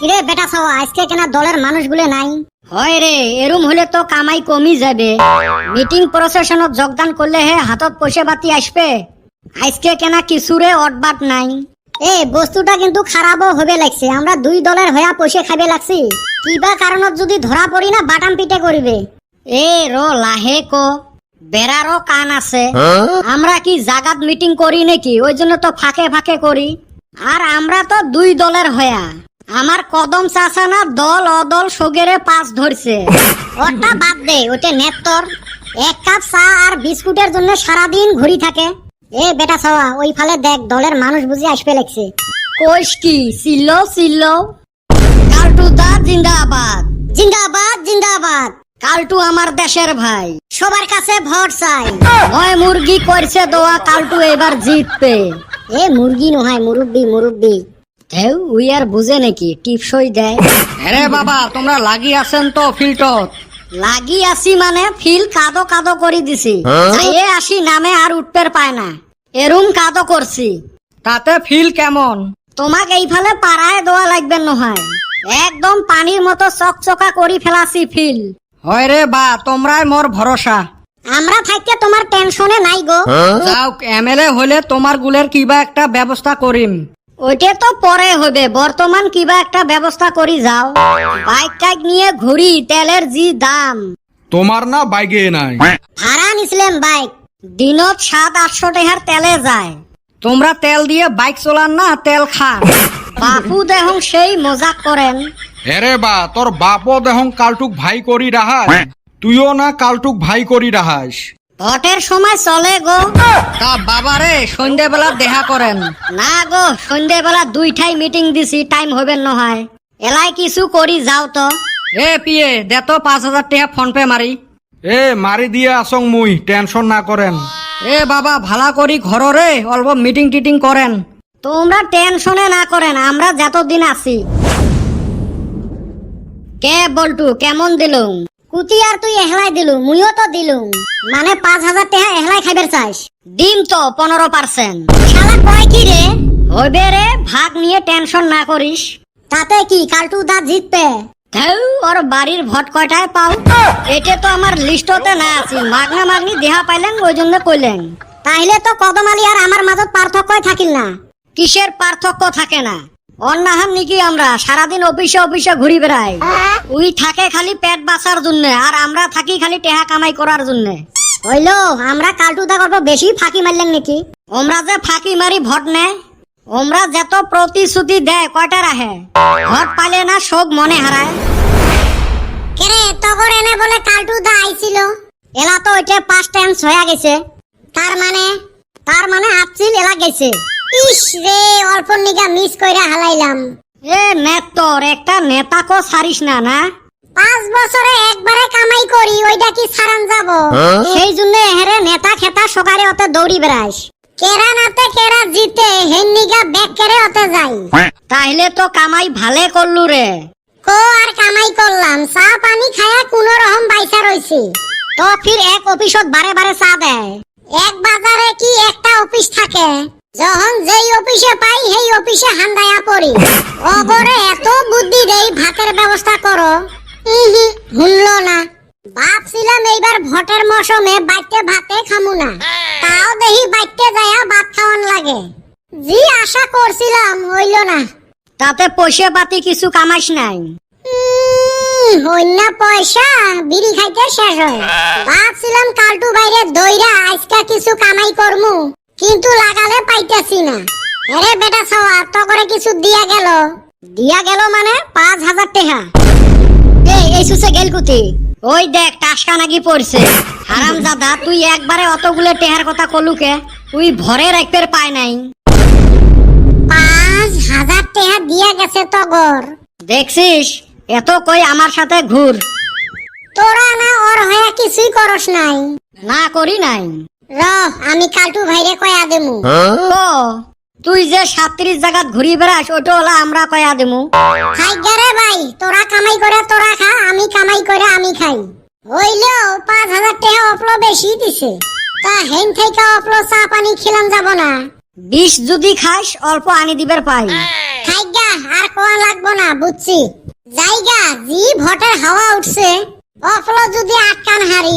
কিরে বেটা ছাওয়া, আজকে কেনা দলের মানুষগুলো নাই? হয় রে, এরম হলে তো কামাই কমি যাবে। মিটিং প্রসেশনত যোগদান করলে হে হাতত পয়সা বাতি আসবে। আজকে কেনা কিছুরে অটবাট নাই। এ বস্তুটা কিন্তু খারাপও হবে লাগছে। আমরা দুই দলের হয়া পয়সা খাবে লাগছি। কিবা কারণত যদি ধরা পড়ি না বাটাম পিটে করিবে। এ র লাহে কো, বেড়ারও কান আছে। আমরা কি জাগাত মিটিং করি নাকি? ওই জন্য তো ফাঁকে ফাঁকে করি। আর আমরা তো দুই দলের হয়া। আমার কদম চাচা না দল অদল সগেরে পাঁচ ধরছে। ওটা বাদ দে, ওটা নেত্তর। এক কাপ চা আর বিস্কুটের জন্য সারাদিন ঘুরি থাকে। এ বেটা ছাওয়া, ওই ফালে দেখ, দলের মানুষ বুঝি আসবে লাগছে। কোষ কি চিল্লো চিল্লো। কালটু দা জিন্দাবাদ, জিন্দাবাদ জিন্দাবাদ। কালটু আমার দেশের ভাই, সবার কাছে ভোট চাই। হয় মুরগি করছে দোয়া, কালটু এবার জিতবে। এ মুরগি নয়, মুরব্বি মুরব্বি। হেউ উই আর বুঝে নাকি, টিপসই দেয়। আরে বাবা, তোমরা লাগি আছেন তো ফিল্টত? লাগি আসি মানে ফিল কাদো কাদো করে দিছি। যাইয়ে আসি নামে আর উঠতে পায় না, এরুম কাদো করছি। তাতে ফিল কেমন? তোমাক এইফালে পাড়ায় দেওয়া লাগবে নহয়। একদম পানির মতো চকচকা করি ফেলাছি ফিল। হয় রে বা, তোমরাই মোর ভরসা। আমরা থাকতে তোমার টেনশনে নাই গো। যাও, এমএলএ হলে তোমার গুলের কিবা একটা ব্যবস্থা করিম। ওইটা তো পরে হবে, বর্তমান কিবা একটা ব্যবস্থা করি যাও। বাইক টাইক নিয়ে ঘুরি, তেলের জি দাম। তোমার না বাইকে নাই? ভাড়া নিছিলাম বাইক, দিনত 700-800 টাকার তেলে যায়। তোমরা তেল দিয়ে বাইক চলান না তেল খান? বাপু দেহং সেই মজাক করেন। এরে বা, তোর বাপও দেহং কালটুক ভাই করি রাহাস, তুইও না কালটুক ভাই করি রাহাস। ভোটের সময় চলে গো। তা বাবারে সন্ধ্যেবেলা দেখা করেন না গো, সন্ধ্যেবেলা দুইটাই মিটিং দিছি, টাইম হবে নহয়। এলাই কিছু করি যাও তো। এ পিয়ে দে তো 5,000 টাকা ফোন পে মারি। এ মারি দিয়ে আসং মুই, টেনশন না করেন। এ বাবা, ভালা করি ঘরে অল্প মিটিং টিটিং করেন। তোমরা টেনশনে না করেন, আমরা যতদিন আছি। কে বলটু, কেমন দিলুম? কুতি আর তুই এহলাই দিলু, মুইও তো দিলুম। মানে 5,000 টাকা এহলাই খাইবার চাইস? ডিম তো 15%। শালা কয় কি রে? হইবে রে, ভাগ নিয়ে টেনশন না করিস। তাতে কি কালটু দা জিতবে? ওর বাড়ির ভোট কয়টায় পাও? এটা তো আমার লিস্টতে না আছে। মাগনা মাগনি দেহা পাইলেন, ওই জন্য কইলেন। তাইলে তো কদম আলী আর আমার মাঝত পার্থক্যই থাকিল না। কিসের পার্থক্য থাকে না? অন্যাহান নাকি আমরা সারাদিন অফিসে অফিসে ঘুরি বেড়াই। উই থাকে খালি পেট বাঁচার জন্য, আর আমরা থাকি খালি টেহা কামাই করার জন্য। হইলো, আমরা কালটু দা গল্প বেশি ফাঁকি মারলেন নাকি? ওমরা যে ফাঁকি মারি ভোট নেয়, ওমরা যত প্রতিশ্রুতি দেয় কয়টা রাহে, ভোট পাইলে না সব মনে হারায়। কেরে তগর এনে বলে কালটু দা আইছিল? এলা তো ওইটা পাস্ট টেন্স হয়ে গেছে। তার মানে আচ্ছিল এলা গেছে। ইস রে, অল্প নিগা মিস কইরা হালাইলাম। এ নেতর, একটা নেতাকো ছাড়িস না না? 5 বছরে একবারে কামাই করি, ওইটা কি ছাড়ান যাব? সেই জন্য হেরে নেতা খেতা সকালে অতে দৌড়ি বেড়াইস। কেরা নাতে কেরা জিতে, হেন নিগা ব্যাক কেরে অতে যাই। তাইলে তো কামাই ভালে করলু রে। কো আর কামাই করলাম, চা পানি খায়া কোন রকম বাইসা রইছি। তো ফির এক অফিসত বারে বারে চা দেয়। এক বাজারে কি একটা অফিস থাকে? যখন যেই অফিসে পাই সেই অফিসে হান্দায়া পড়ি। অগরে এত বুদ্ধি দেই ভাতের ব্যবস্থা করো, শুনলো না। ভাবছিলাম এইবার ভোটের মৌসুমে বাইতে ভাতে খামু না, তাও দেখি বাইতে যায়া ভাত খাওয়ান লাগে। জি আশা করছিলাম হইল না। তাতে পয়সা পাতি কিছু কামাইস নাই? হইনা পয়সা বিড়ি খাইতে শেষ হয়। ভাবছিলাম কালটু বাইরে দইরা আজকা কিছু কামাই করমু, কিন্তু লাগালে পাইতেছি না। আরে বেটা ছাওয়া, তো করে কিছু দিয়া গেল? দিয়া গেল মানে 5,000 টাকা। এই সুসে গেল কুতি? ওই দেখ টাসকা নাকি পড়ছে। হারামজাদা, তুই একবারে অতগুলো টেহার কথা কলুকে? তুই ভরে রাখতে পায় নাই। 5,000 টাকা দিয়া গেছে তগর। দেখছিস, এত কই আমার সাথে ঘুর। তোরা না ওর হয়ে কিছুই করস নাই? না করি নাই। আমি কালটু ভাইরে কয়া দেমু। ও তুই যে 37 জায়গা ঘুরি বেড়াস, ওটা হলো আমরা কয়া দেমু। খাইগারে ভাই, তোরা কামাই করে তোরা খা, আমি কামাই করে আমি খাই। হইলো 5,000 টাকা অপলো বেশি দিছে। তা হেন থেকে অপলো চা পানি খেলাম যাব না? 20 যদি খাস অল্প আনি দিবার পাই। খাইগা আর কোয়া লাগবো না, বুঝছি জায়গা জি ভোটের হাওয়া উঠছে অফলো যদি আটকান হারি